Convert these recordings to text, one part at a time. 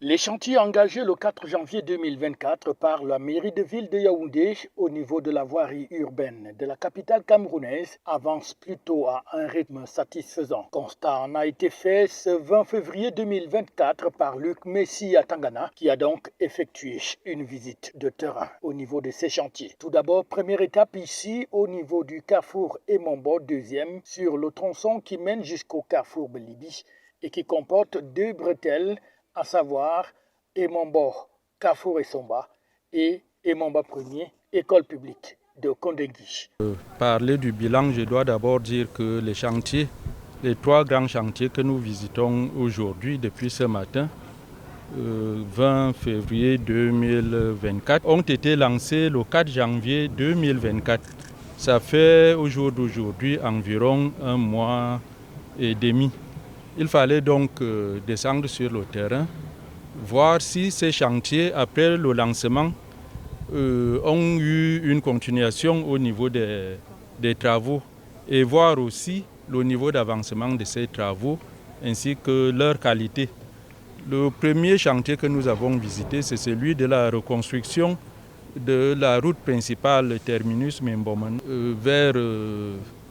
Les chantiers engagés le 4 janvier 2024 par la mairie de ville de Yaoundé au niveau de la voirie urbaine de la capitale camerounaise avancent plutôt à un rythme satisfaisant. Constat en a été fait ce 20 février 2024 par Luc Messi à Tangana qui a donc effectué une visite de terrain au niveau de ces chantiers. Tout d'abord, première étape ici au niveau du carrefour Emombo, deuxième sur le tronçon qui mène jusqu'au carrefour Belibi et qui comporte deux bretelles, à savoir Emombo, Carrefour et Somba et Emomba 1er, école publique de Kondengui. Parler du bilan, je dois d'abord dire que les chantiers, les trois grands chantiers que nous visitons aujourd'hui depuis ce matin, 20 février 2024, ont été lancés le 4 janvier 2024. Ça fait au jour d'aujourd'hui environ un mois et demi. Il fallait donc descendre sur le terrain, voir si ces chantiers, après le lancement, ont eu une continuation au niveau des travaux et voir aussi le niveau d'avancement de ces travaux ainsi que leur qualité. Le premier chantier que nous avons visité, c'est celui de la reconstruction de la route principale terminus Memboman vers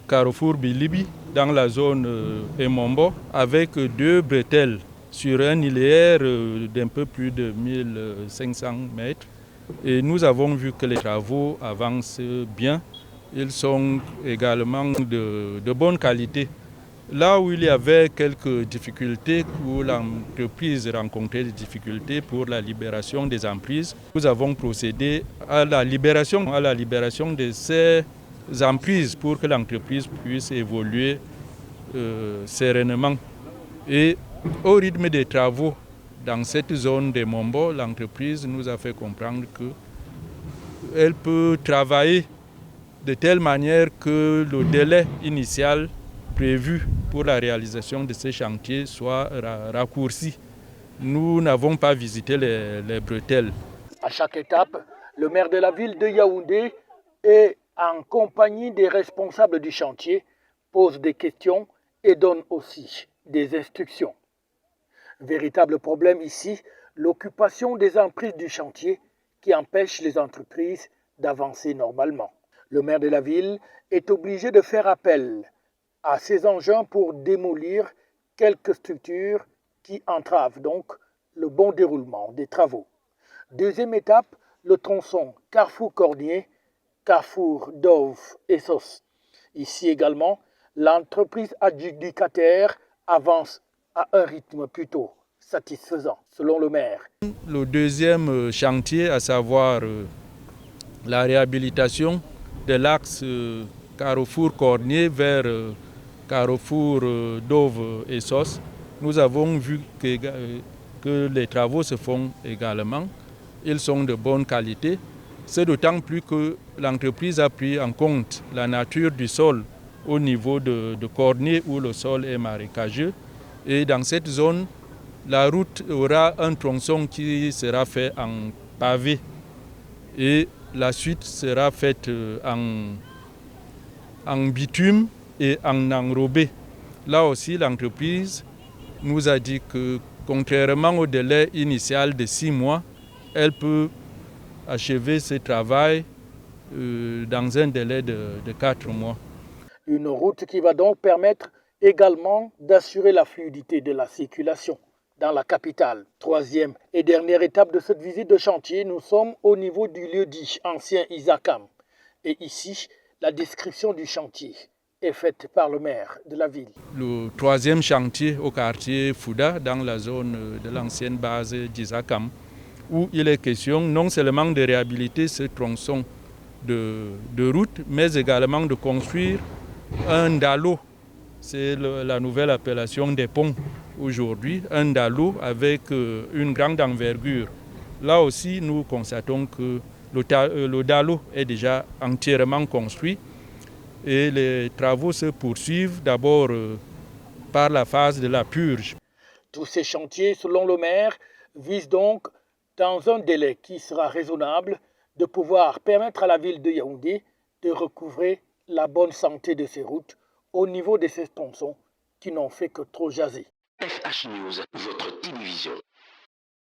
Carrefour Bilibi dans la zone Emombo avec deux bretelles sur un ilière d'un peu plus de 1500 mètres. Et nous avons vu que les travaux avancent bien. Ils sont également de bonne qualité. Là où il y avait quelques difficultés, où l'entreprise rencontrait des difficultés pour la libération des emprises, nous avons procédé à la libération de ces emprises pour que l'entreprise puisse évoluer sereinement. Et au rythme des travaux dans cette zone de Mombo, l'entreprise nous a fait comprendre qu'elle peut travailler de telle manière que le délai initial prévu pour la réalisation de ces chantiers soit raccourci. Nous n'avons pas visité les bretelles. À chaque étape, le maire de la ville de Yaoundé est en compagnie des responsables du chantier, pose des questions et donne aussi des instructions. Véritable problème ici, l'occupation des emprises du chantier qui empêche les entreprises d'avancer normalement. Le maire de la ville est obligé de faire appel à ces engins pour démolir quelques structures qui entravent donc le bon déroulement des travaux. Deuxième étape, le tronçon Carrefour-Cornier, Carrefour Dove et Sos. Ici également, l'entreprise adjudicataire avance à un rythme plutôt satisfaisant, selon le maire. Le deuxième chantier, à savoir la réhabilitation de l'axe Carrefour-Cornier vers Carrefour Dove et Sos, nous avons vu que les travaux se font également. Ils sont de bonne qualité. C'est d'autant plus que l'entreprise a pris en compte la nature du sol au niveau de Cornier où le sol est marécageux. Et dans cette zone, la route aura un tronçon qui sera fait en pavé et la suite sera faite en bitume et en enrobé. Là aussi, l'entreprise nous a dit que, contrairement au délai initial de 6 mois, elle peut achever ce travail dans un délai de 4 mois. Une route qui va donc permettre également d'assurer la fluidité de la circulation dans la capitale. Troisième et dernière étape de cette visite de chantier, nous sommes au niveau du lieu dit ancien Isakam. Et ici, la description du chantier est faite par le maire de la ville. Le troisième chantier au quartier Fouda, dans la zone de l'ancienne base d'Isakam, où il est question non seulement de réhabiliter ce tronçon de route, mais également de construire un dalo. C'est la nouvelle appellation des ponts aujourd'hui, un dalo avec une grande envergure. Là aussi, nous constatons que le dalo est déjà entièrement construit et les travaux se poursuivent d'abord par la phase de la purge. Tous ces chantiers, selon le maire, visent donc, dans un délai qui sera raisonnable, de pouvoir permettre à la ville de Yaoundé de recouvrer la bonne santé de ses routes au niveau de ces tronçons qui n'ont fait que trop jaser. FH News, votre télévision.